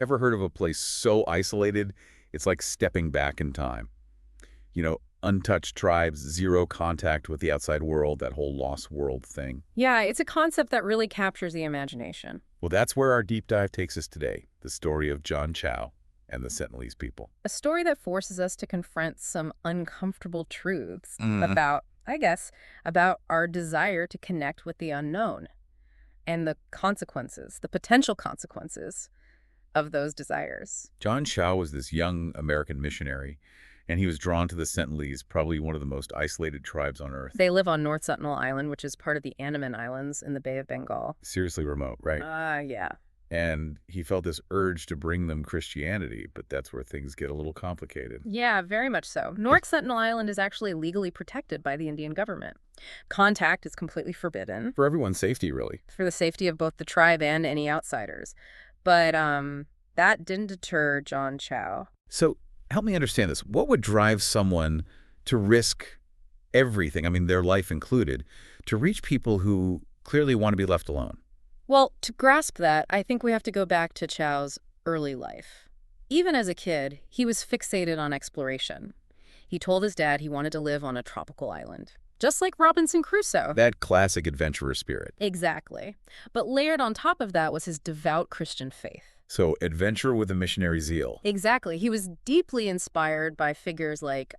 Ever heard of a place so isolated, it's like stepping back in time? Untouched tribes, zero contact with the outside world, that whole lost world thing. Yeah, it's a concept that really captures the imagination. Well, that's where our deep dive takes us today, the story of John Chau and the Sentinelese people. A story that forces us to confront some uncomfortable truths Mm. about, I guess, about our desire to connect with the unknown and the consequences, the potential consequences of those desires. John Chau was this young American missionary, and he was drawn to the Sentinelese, probably one of the most isolated tribes on Earth. They live on North Sentinel Island, which is part of the Andaman Islands in the Bay of Bengal. Seriously remote, right? Yeah. And he felt this urge to bring them Christianity, but that's where things get a little complicated. Yeah, very much so. North Sentinel Island is actually legally protected by the Indian government. Contact is completely forbidden For everyone's safety, really. for the safety of both the tribe and any outsiders. But that didn't deter John Chau. So help me understand this. What would drive someone to risk everything, I mean, their life included, to reach people who clearly want to be left alone? Well, to grasp that, I think we have to go back to Chau's early life. Even as a kid, he was fixated on exploration. He told his dad he wanted to live on a tropical island, just like Robinson Crusoe. That classic adventurer spirit. Exactly. But layered on top of that was his devout Christian faith. So adventure with a missionary zeal. Exactly. He was deeply inspired by figures like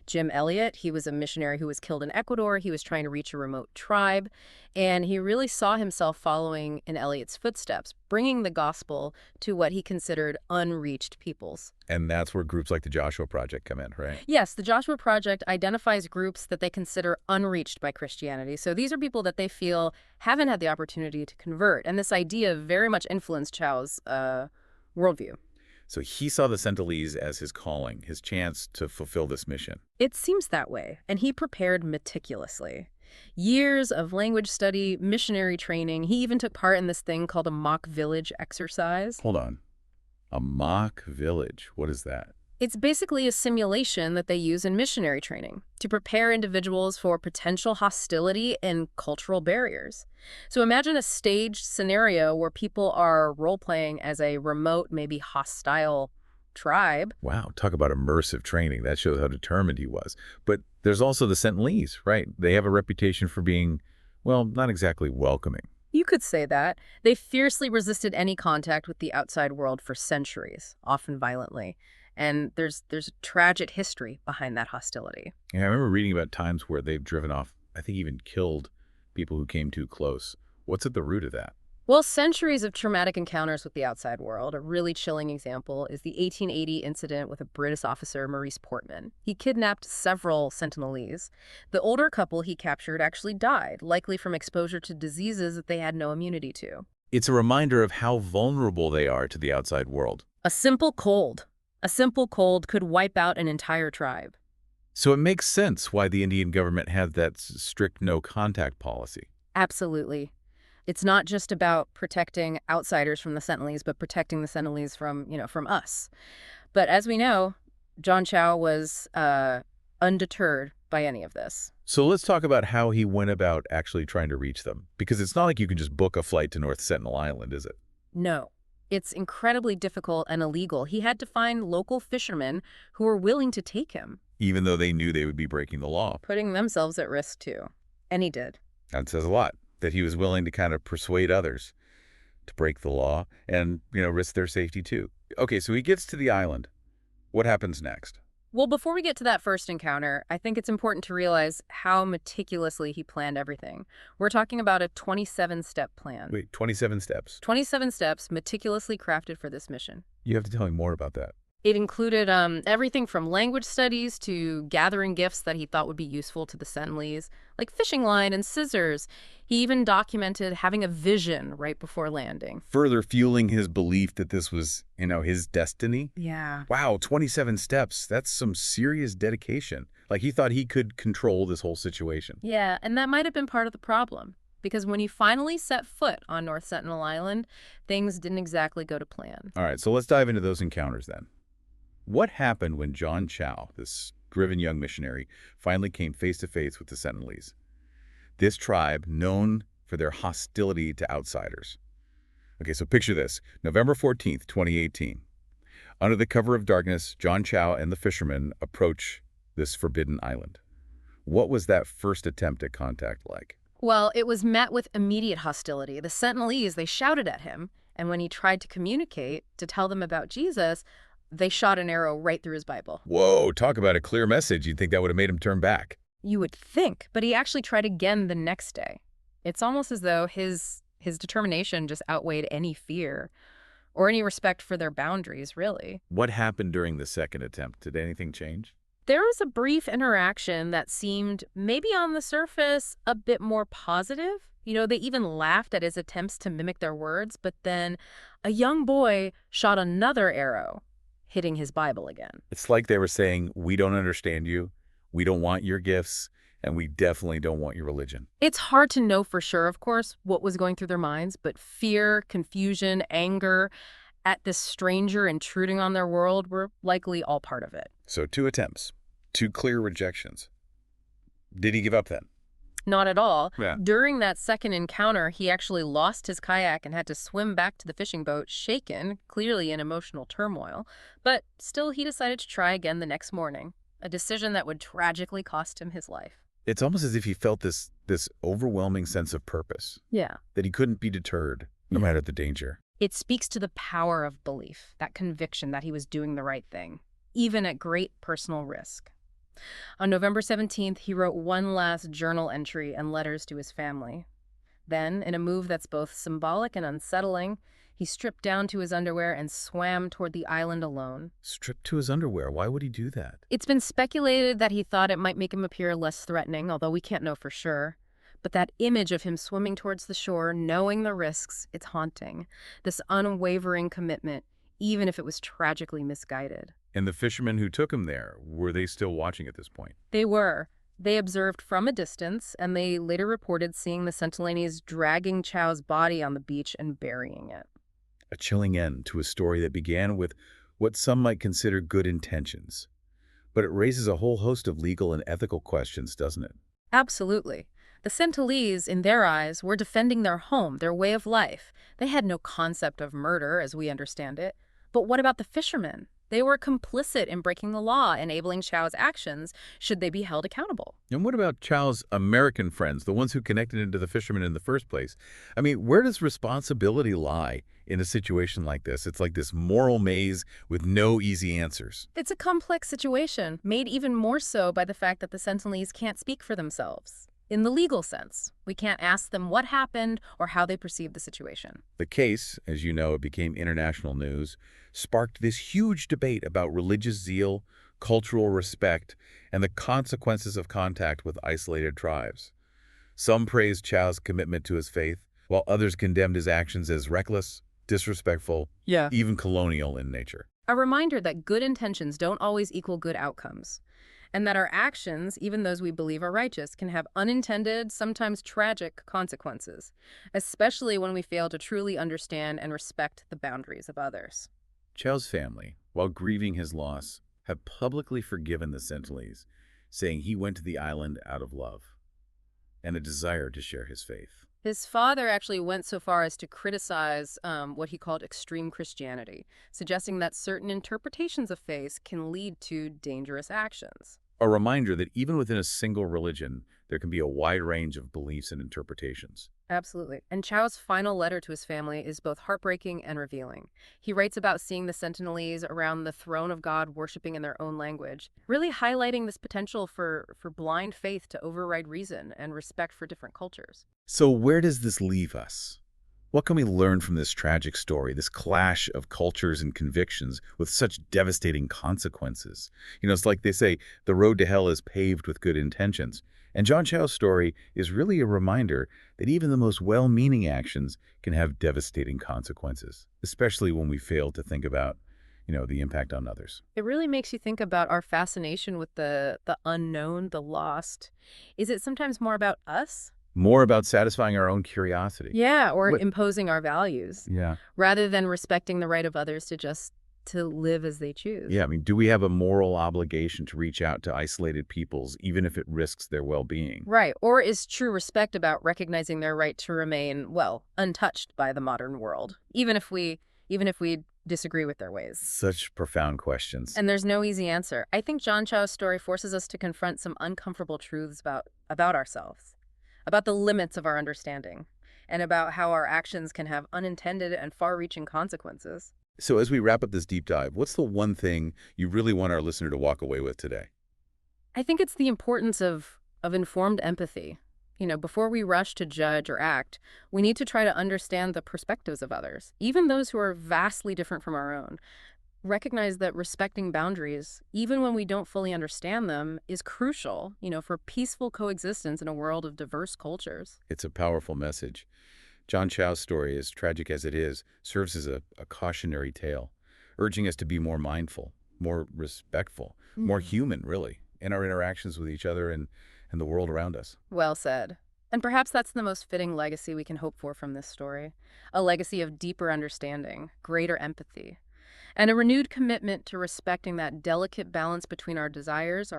Jim Elliot. He was a missionary who was killed in Ecuador. He was trying to reach a remote tribe. And he really saw himself following in Elliot's footsteps, bringing the gospel to what he considered unreached peoples. And that's where groups like the Joshua Project come in, right? Yes, the Joshua Project identifies groups that they consider unreached by Christianity. So these are people that they feel haven't had the opportunity to convert. And this idea very much influenced Chau's worldview. So he saw the Sentinelese as his calling, his chance to fulfill this mission. It seems that way, and he prepared meticulously. Years of language study, missionary training. He even took part in this thing called a mock village exercise. Hold on. A mock village. What is that? It's basically a simulation that they use in missionary training to prepare individuals for potential hostility and cultural barriers. So imagine a staged scenario where people are role-playing as a remote, maybe hostile tribe. Wow, talk about immersive training. That shows how determined he was. But there's also the Sentinelese, right? They have a reputation for being, well, not exactly welcoming. You could say that. They fiercely resisted any contact with the outside world for centuries, often violently. And there's a tragic history behind that hostility. Yeah, I remember reading about times where they've driven off, I think even killed people who came too close. What's at the root of that? Well, centuries of traumatic encounters with the outside world. A really chilling example is the 1880 incident with a British officer, Maurice Portman. He kidnapped several Sentinelese. The older couple he captured actually died, likely from exposure to diseases that they had no immunity to. It's a reminder of how vulnerable they are to the outside world. A simple cold. A simple cold could wipe out an entire tribe. So it makes sense why the Indian government had that strict no-contact policy. Absolutely. It's not just about protecting outsiders from the Sentinelese, but protecting the Sentinelese from us. But as we know, John Chau was undeterred by any of this. So let's talk about how he went about actually trying to reach them. Because it's not like you can just book a flight to North Sentinel Island, is it? No. It's incredibly difficult and illegal. He had to find local fishermen who were willing to take him, Even though they knew they would be breaking the law. putting themselves at risk too. And he did. That says a lot, that he was willing to kind of persuade others to break the law and, risk their safety too. Okay, so he gets to the island. What happens next? Well, before we get to that first encounter, I think it's important to realize how meticulously he planned everything. We're talking about a 27-step plan. Wait, 27 steps. 27 steps meticulously crafted for this mission. You have to tell me more about that. It included everything from language studies to gathering gifts that he thought would be useful to the Sentinelese, like fishing line and scissors. He even documented having a vision right before landing. Further fueling his belief that this was, his destiny. Yeah. Wow, 27 steps. That's some serious dedication. Like he thought he could control this whole situation. Yeah, and that might have been part of the problem. Because when he finally set foot on North Sentinel Island, things didn't exactly go to plan. All right, so let's dive into those encounters then. What happened when John Chau, this driven young missionary, finally came face to face with the Sentinelese? This tribe, known for their hostility to outsiders. Okay, so picture this. November 14th, 2018. Under the cover of darkness, John Chau and the fishermen approach this forbidden island. What was that first attempt at contact like? Well, it was met with immediate hostility. The Sentinelese, they shouted at him, and when he tried to communicate, to tell them about Jesus, they shot an arrow right through his Bible. Whoa, talk about a clear message. You'd think that would have made him turn back. You would think, but he actually tried again the next day. It's almost as though his determination just outweighed any fear or any respect for their boundaries, really. What happened during the second attempt? Did anything change? There was a brief interaction that seemed, maybe on the surface, a bit more positive. They even laughed at his attempts to mimic their words, but then a young boy shot another arrow, hitting his Bible again. It's like they were saying, we don't understand you, we don't want your gifts, and we definitely don't want your religion. It's hard to know for sure, of course, what was going through their minds, but fear, confusion, anger at this stranger intruding on their world were likely all part of it. So 2 attempts, 2 clear rejections. Did he give up then? Not at all. Yeah. During that second encounter, he actually lost his kayak and had to swim back to the fishing boat, shaken, clearly in emotional turmoil. But still, he decided to try again the next morning, a decision that would tragically cost him his life. It's almost as if he felt this overwhelming sense of purpose, Yeah. that he couldn't be deterred, no matter the danger. It speaks to the power of belief, that conviction that he was doing the right thing, even at great personal risk. On November 17th, he wrote one last journal entry and letters to his family. Then, in a move that's both symbolic and unsettling, he stripped down to his underwear and swam toward the island alone. Stripped to his underwear. Why would he do that? It's been speculated that he thought it might make him appear less threatening, although we can't know for sure. But that image of him swimming towards the shore, knowing the risks, it's haunting. This unwavering commitment, even if it was tragically misguided. And the fishermen who took him there, were they still watching at this point? They were. They observed from a distance, and they later reported seeing the Sentinelese dragging Chau's body on the beach and burying it. A chilling end to a story that began with what some might consider good intentions. But it raises a whole host of legal and ethical questions, doesn't it? Absolutely. The Sentinelese, in their eyes, were defending their home, their way of life. They had no concept of murder, as we understand it. But what about the fishermen? They were complicit in breaking the law, enabling Chau's actions. Should they be held accountable? And what about Chau's American friends, the ones who connected him to the fishermen in the first place? I mean, where does responsibility lie in a situation like this? It's like this moral maze with no easy answers. It's a complex situation, made even more so by the fact that the Sentinelese can't speak for themselves. In the legal sense, we can't ask them what happened or how they perceived the situation. The case, as you know, it became international news, sparked this huge debate about religious zeal, cultural respect, and the consequences of contact with isolated tribes. Some praised Chau's commitment to his faith, while others condemned his actions as reckless, disrespectful, even colonial in nature. A reminder that good intentions don't always equal good outcomes, and that our actions, even those we believe are righteous, can have unintended, sometimes tragic consequences, especially when we fail to truly understand and respect the boundaries of others. Chau's family, while grieving his loss, have publicly forgiven the Sentinelese, saying he went to the island out of love and a desire to share his faith. His father actually went so far as to criticize what he called extreme Christianity, suggesting that certain interpretations of faith can lead to dangerous actions. A reminder that even within a single religion, there can be a wide range of beliefs and interpretations. Absolutely. And Chau's final letter to his family is both heartbreaking and revealing. He writes about seeing the Sentinelese around the throne of God worshiping in their own language, really highlighting this potential for blind faith to override reason and respect for different cultures. So where does this leave us? What can we learn from this tragic story, this clash of cultures and convictions with such devastating consequences? It's like they say, the road to hell is paved with good intentions. And John Chau's story is really a reminder that even the most well-meaning actions can have devastating consequences, especially when we fail to think about, the impact on others. It really makes you think about our fascination with the unknown, the lost. Is it sometimes more about us? More about satisfying our own curiosity. Yeah, or imposing our values. Yeah. Rather than respecting the right of others to just to live as they choose. Yeah, I mean, do we have a moral obligation to reach out to isolated peoples, even if it risks their well-being? Right. Or is true respect about recognizing their right to remain, well, untouched by the modern world, even if we disagree with their ways? Such profound questions. And there's no easy answer. I think John Chau's story forces us to confront some uncomfortable truths about ourselves, about the limits of our understanding, and about how our actions can have unintended and far-reaching consequences. So as we wrap up this deep dive, what's the one thing you really want our listener to walk away with today? I think it's the importance of informed empathy. Before we rush to judge or act, we need to try to understand the perspectives of others, even those who are vastly different from our own. Recognize that respecting boundaries, even when we don't fully understand them, is crucial, for peaceful coexistence in a world of diverse cultures. It's a powerful message. John Chau's story, as tragic as it is, serves as a cautionary tale, urging us to be more mindful, more respectful, more Mhm. human, really, in our interactions with each other and the world around us. Well said. And perhaps that's the most fitting legacy we can hope for from this story, a legacy of deeper understanding, greater empathy, and a renewed commitment to respecting that delicate balance between our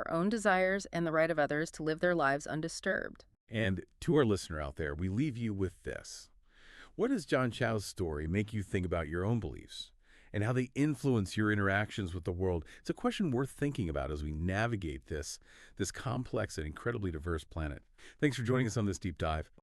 own desires, and the right of others to live their lives undisturbed. And to our listener out there, we leave you with this. What does John Chau's story make you think about your own beliefs and how they influence your interactions with the world? It's a question worth thinking about as we navigate this complex and incredibly diverse planet. Thanks for joining us on this deep dive.